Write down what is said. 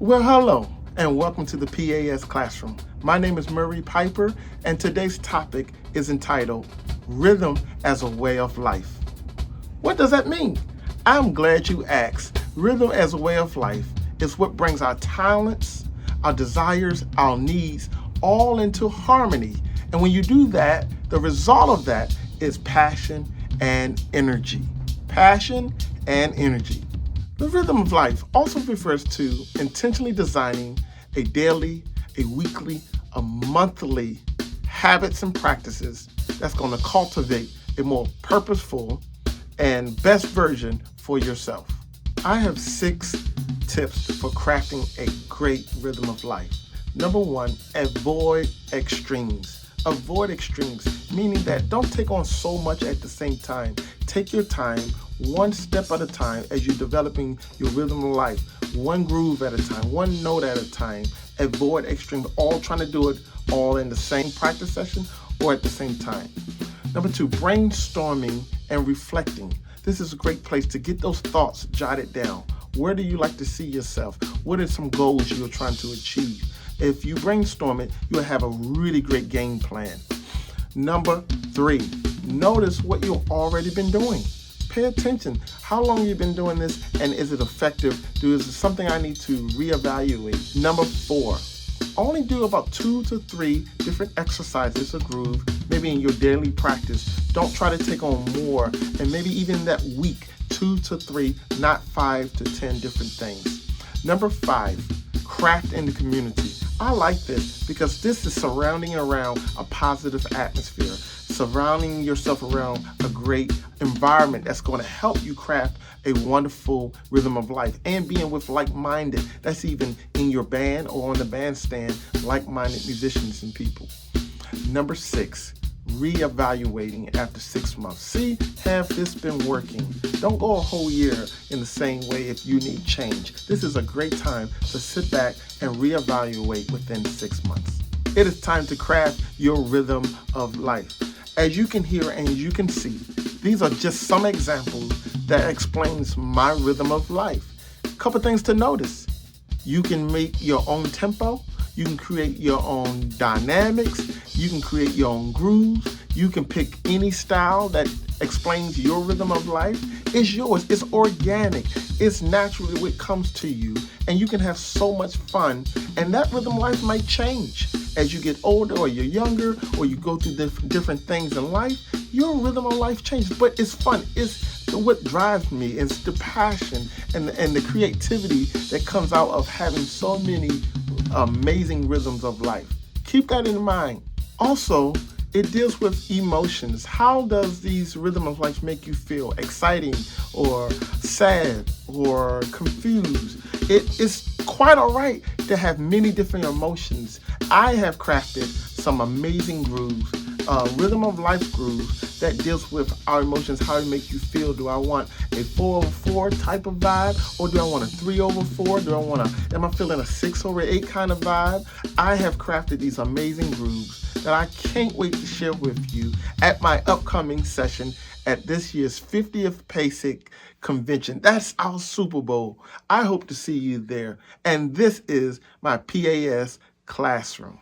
Well, hello, and welcome to the PAS classroom. My name is Murray Piper, and today's topic is entitled Rhythm as a Way of Life. What does that mean? I'm glad you asked. Rhythm as a way of life is what brings our talents, our desires, our needs all into harmony. And when you do that, the result of that is passion and energy. Passion and energy. The rhythm of life also refers to intentionally designing a daily, a weekly, a monthly habits and practices that's going to cultivate a more purposeful and best version for yourself. I have 6 tips for crafting a great rhythm of life. Number 1, avoid extremes. Avoid extremes, meaning that don't take on so much at the same time. Take your time, one step at a time as you're developing your rhythm of life, one groove at a time, one note at a time. Avoid extremes, all trying to do it all in the same practice session or at the same time. Number 2, brainstorming and reflecting. This is a great place to get those thoughts jotted down. Where do you like to see yourself? What are some goals you're trying to achieve? If you brainstorm it, you'll have a really great game plan. Number 3, notice what you've already been doing. Pay attention. How long you've been doing this, and is it effective? Is it something I need to reevaluate? Number 4, only do about 2 to 3 different exercises or groove, maybe in your daily practice. Don't try to take on more, and maybe even that week, 2 to 3, not 5 to 10 different things. Number 5, craft in the community. I like this because this is surrounding around a positive atmosphere, surrounding yourself around a great environment that's going to help you craft a wonderful rhythm of life, and being with like-minded, that's even in your band or on the bandstand, like-minded musicians and people. Number 6, reevaluating after 6 months. See, have this been working? Don't go a whole year in the same way if you need change. This is a great time to sit back and reevaluate within 6 months. It is time to craft your rhythm of life. As you can hear and you can see, these are just some examples that explains my rhythm of life. A couple things to notice. You can make your own tempo. You can create your own dynamics. You can create your own grooves. You can pick any style that explains your rhythm of life. It's yours. It's organic. It's naturally what comes to you. And you can have so much fun. And that rhythm of life might change as you get older, or you're younger, or you go through different things in life. Your rhythm of life changes, but it's fun. It's what drives me. It's the passion and the creativity that comes out of having so many amazing rhythms of life. Keep that in mind. Also, it deals with emotions. How does these rhythm of life make you feel? Exciting or sad or confused? It is quite all right to have many different emotions. I have crafted some amazing grooves, rhythm of life grooves that deals with our emotions, how it makes you feel. Do I want a 4/4 type of vibe, or do I want a 3/4? Am I feeling a 6/8 kind of vibe? I have crafted these amazing grooves that I can't wait to share with you at my upcoming session at this year's 50th PASIC convention. That's our Super Bowl. I hope to see you there. And this is my PAS classroom.